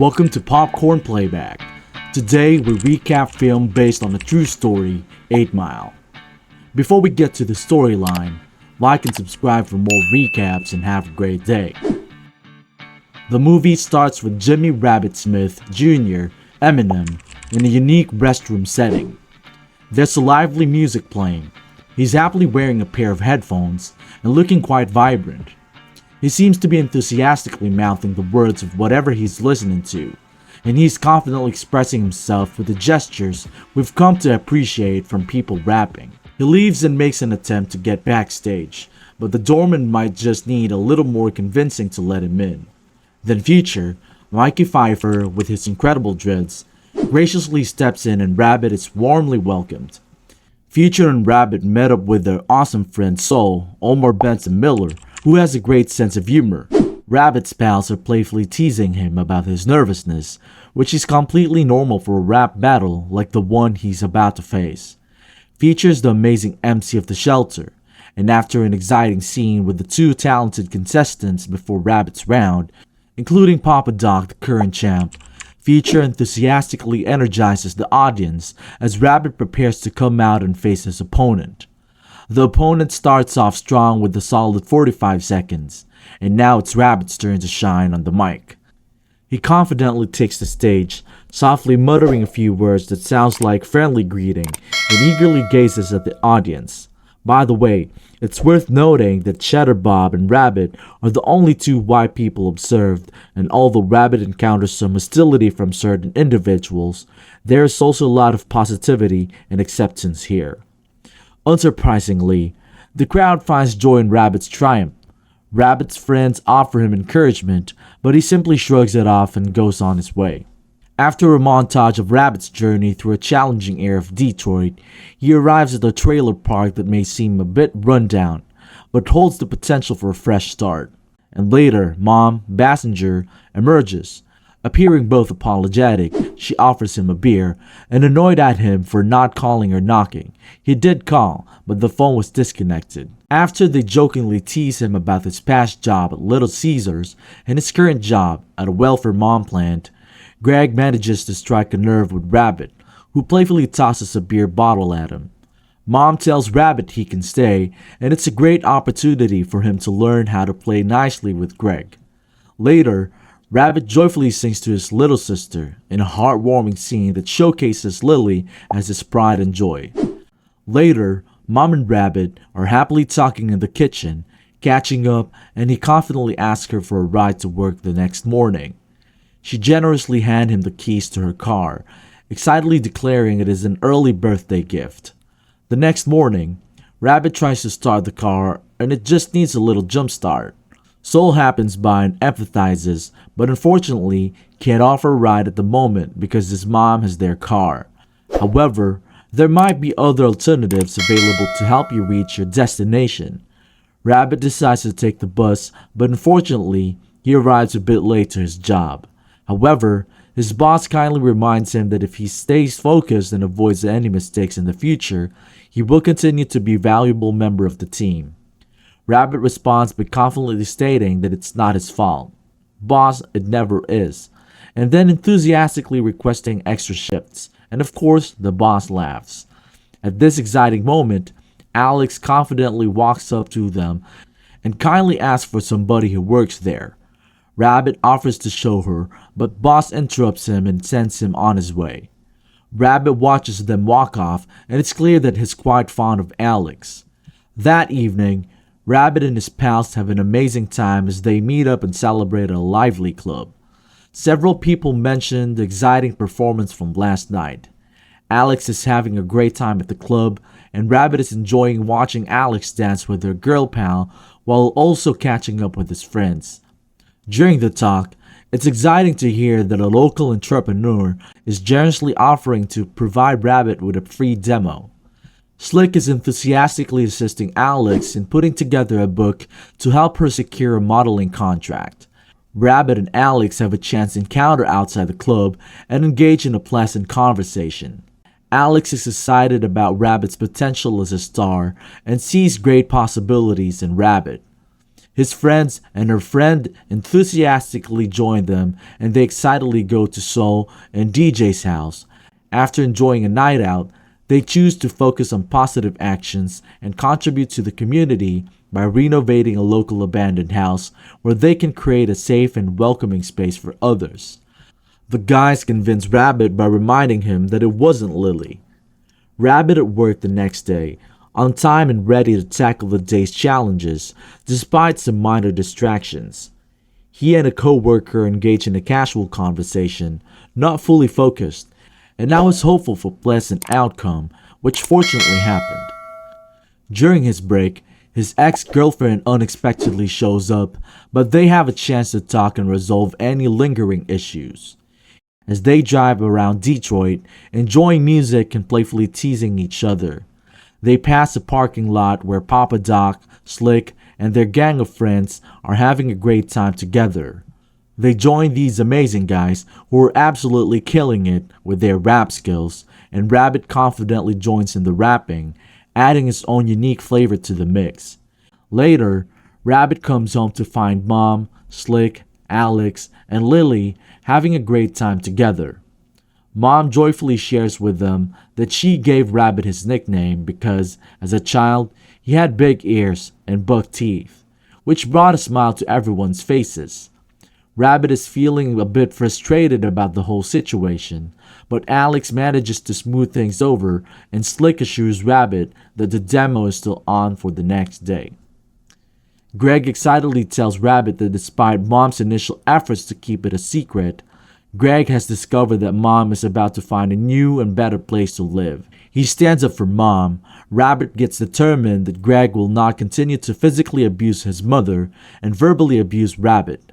Welcome to Popcorn Playback. Today we recap film based on a true story, 8 Mile. Before we get to the storyline, like and subscribe for more recaps and have a great day. The movie starts with Jimmy Rabbit Smith Jr., Eminem, in a unique restroom setting. There's a lively music playing. He's happily wearing a pair of headphones and looking quite vibrant. He seems to be enthusiastically mouthing the words of whatever he's listening to, and he's confidently expressing himself with the gestures we've come to appreciate from people rapping. He leaves and makes an attempt to get backstage, but the doorman might just need a little more convincing to let him in. Then Future, Mikey Pfeiffer with his incredible dreads, graciously steps in and Rabbit is warmly welcomed. Future and Rabbit met up with their awesome friend Soul, Omar Benson Miller, who has a great sense of humor. Rabbit's pals are playfully teasing him about his nervousness, which is completely normal for a rap battle like the one he's about to face. Future is the amazing MC of the shelter, and after an exciting scene with the two talented contestants before Rabbit's round, including Papa Doc, the current champ, Future enthusiastically energizes the audience as Rabbit prepares to come out and face his opponent. The opponent starts off strong with a solid 45 seconds, and now it's Rabbit's turn to shine on the mic. He confidently takes the stage, softly muttering a few words that sounds like friendly greeting, and eagerly gazes at the audience. By the way, it's worth noting that Cheddar Bob and Rabbit are the only two white people observed, and although Rabbit encounters some hostility from certain individuals, there is also a lot of positivity and acceptance here. Unsurprisingly, the crowd finds joy in Rabbit's triumph. Rabbit's friends offer him encouragement, but he simply shrugs it off and goes on his way. After a montage of Rabbit's journey through a challenging area of Detroit, he arrives at a trailer park that may seem a bit rundown, but holds the potential for a fresh start. And later, Mom, Bassinger, emerges. Appearing both apologetic, she offers him a beer, and annoyed at him for not calling or knocking. He did call, but the phone was disconnected. After they jokingly tease him about his past job at Little Caesars and his current job at a welfare mom plant, Greg manages to strike a nerve with Rabbit, who playfully tosses a beer bottle at him. Mom tells Rabbit he can stay, and it's a great opportunity for him to learn how to play nicely with Greg. Later, Rabbit joyfully sings to his little sister in a heartwarming scene that showcases Lily as his pride and joy. Later, Mom and Rabbit are happily talking in the kitchen, catching up, and he confidently asks her for a ride to work the next morning. She generously hands him the keys to her car, excitedly declaring it is an early birthday gift. The next morning, Rabbit tries to start the car and it just needs a little jump start. Soul happens by and empathizes, but unfortunately can't offer a ride at the moment because his mom has their car. However, there might be other alternatives available to help you reach your destination. Rabbit decides to take the bus, but unfortunately, he arrives a bit late to his job. However, his boss kindly reminds him that if he stays focused and avoids any mistakes in the future, he will continue to be a valuable member of the team. Rabbit responds by confidently stating that it's not his fault. Boss, it never is. And then enthusiastically requesting extra shifts. And of course, the boss laughs. At this exciting moment, Alex confidently walks up to them and kindly asks for somebody who works there. Rabbit offers to show her, but Boss interrupts him and sends him on his way. Rabbit watches them walk off, and it's clear that he's quite fond of Alex. That evening, Rabbit and his pals have an amazing time as they meet up and celebrate at a lively club. Several people mention the exciting performance from last night. Alex is having a great time at the club, and Rabbit is enjoying watching Alex dance with her girl pal while also catching up with his friends. During the talk, it's exciting to hear that a local entrepreneur is generously offering to provide Rabbit with a free demo. Slick is enthusiastically assisting Alex in putting together a book to help her secure a modeling contract. Rabbit and Alex have a chance to encounter outside the club and engage in a pleasant conversation. Alex is excited about Rabbit's potential as a star and sees great possibilities in Rabbit. His friends and her friend enthusiastically join them, and they excitedly go to Soul and DJ's house. After enjoying a night out, they choose to focus on positive actions and contribute to the community by renovating a local abandoned house where they can create a safe and welcoming space for others. The guys convince Rabbit by reminding him that it wasn't Lily. Rabbit at work the next day, on time and ready to tackle the day's challenges, despite some minor distractions. He and a co-worker engage in a casual conversation, not fully focused, and I was hopeful for pleasant outcome, which fortunately happened. During his break, his ex-girlfriend unexpectedly shows up, but they have a chance to talk and resolve any lingering issues. As they drive around Detroit, enjoying music and playfully teasing each other, they pass a parking lot where Papa Doc, Slick, and their gang of friends are having a great time together. They join these amazing guys who are absolutely killing it with their rap skills, and Rabbit confidently joins in the rapping, adding his own unique flavor to the mix. Later, Rabbit comes home to find Mom, Slick, Alex, and Lily having a great time together. Mom joyfully shares with them that she gave Rabbit his nickname because, as a child, he had big ears and buck teeth, which brought a smile to everyone's faces. Rabbit is feeling a bit frustrated about the whole situation, but Alex manages to smooth things over and Slick assures Rabbit that the demo is still on for the next day. Greg excitedly tells Rabbit that despite Mom's initial efforts to keep it a secret, Greg has discovered that Mom is about to find a new and better place to live. He stands up for Mom. Rabbit gets determined that Greg will not continue to physically abuse his mother and verbally abuse Rabbit.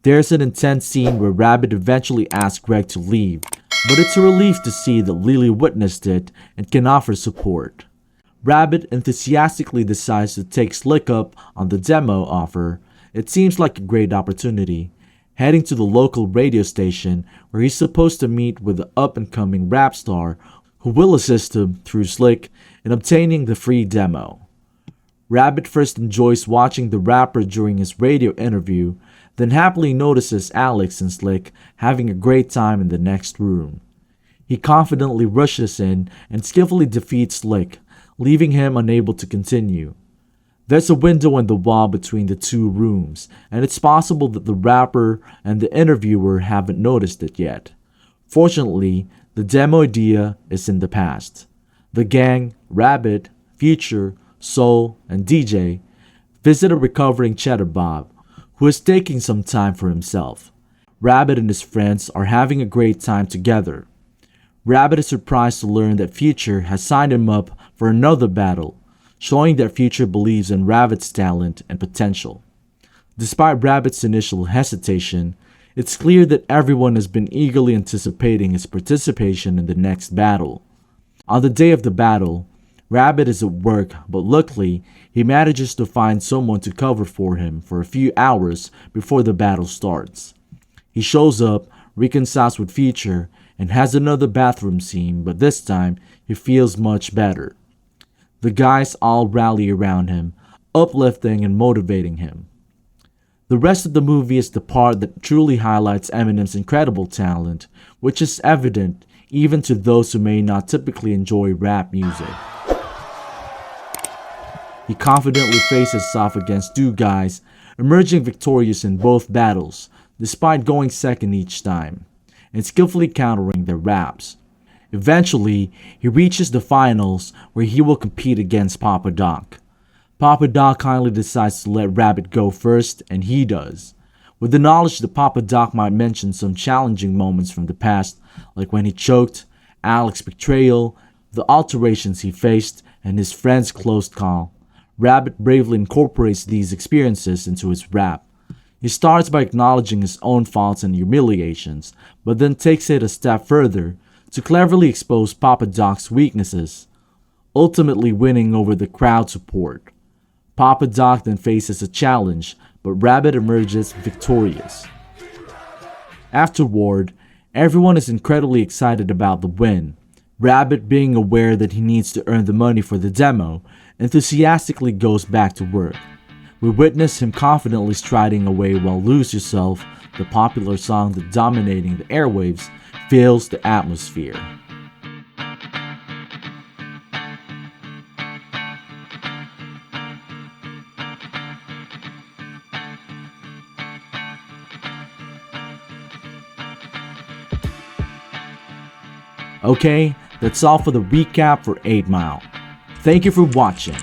There's an intense scene where Rabbit eventually asks Greg to leave, but it's a relief to see that Lily witnessed it and can offer support. Rabbit enthusiastically decides to take Slick up on the demo offer. It seems like a great opportunity. Heading to the local radio station where he's supposed to meet with the up-and-coming rap star who will assist him through Slick in obtaining the free demo. Rabbit first enjoys watching the rapper during his radio interview, then happily notices Alex and Slick having a great time in the next room. He confidently rushes in and skillfully defeats Slick, leaving him unable to continue. There's a window in the wall between the two rooms, and it's possible that the rapper and the interviewer haven't noticed it yet. Fortunately, the demo idea is in the past. The gang, Rabbit, Future, Soul, and DJ visit a recovering Cheddar Bob, who is taking some time for himself. Rabbit and his friends are having a great time together. Rabbit is surprised to learn that Future has signed him up for another battle, showing that Future believes in Rabbit's talent and potential. Despite Rabbit's initial hesitation, it's clear that everyone has been eagerly anticipating his participation in the next battle. On the day of the battle, Rabbit is at work, but luckily, he manages to find someone to cover for him for a few hours before the battle starts. He shows up, reconciles with Future, and has another bathroom scene, but this time, he feels much better. The guys all rally around him, uplifting and motivating him. The rest of the movie is the part that truly highlights Eminem's incredible talent, which is evident even to those who may not typically enjoy rap music. He confidently faces off against two guys, emerging victorious in both battles, despite going second each time, and skillfully countering their raps. Eventually, he reaches the finals where he will compete against Papa Doc. Papa Doc kindly decides to let Rabbit go first, and he does. With the knowledge that Papa Doc might mention some challenging moments from the past, like when he choked, Alex's betrayal, the alterations he faced, and his friend's close call, Rabbit bravely incorporates these experiences into his rap. He starts by acknowledging his own faults and humiliations, but then takes it a step further to cleverly expose Papa Doc's weaknesses, ultimately winning over the crowd support. Papa Doc then faces a challenge, but Rabbit emerges victorious. Afterward, everyone is incredibly excited about the win. Rabbit, being aware that he needs to earn the money for the demo, enthusiastically goes back to work. We witness him confidently striding away while Lose Yourself, the popular song that dominating the airwaves, fills the atmosphere. Okay, that's all for the recap for 8 Mile. Thank you for watching.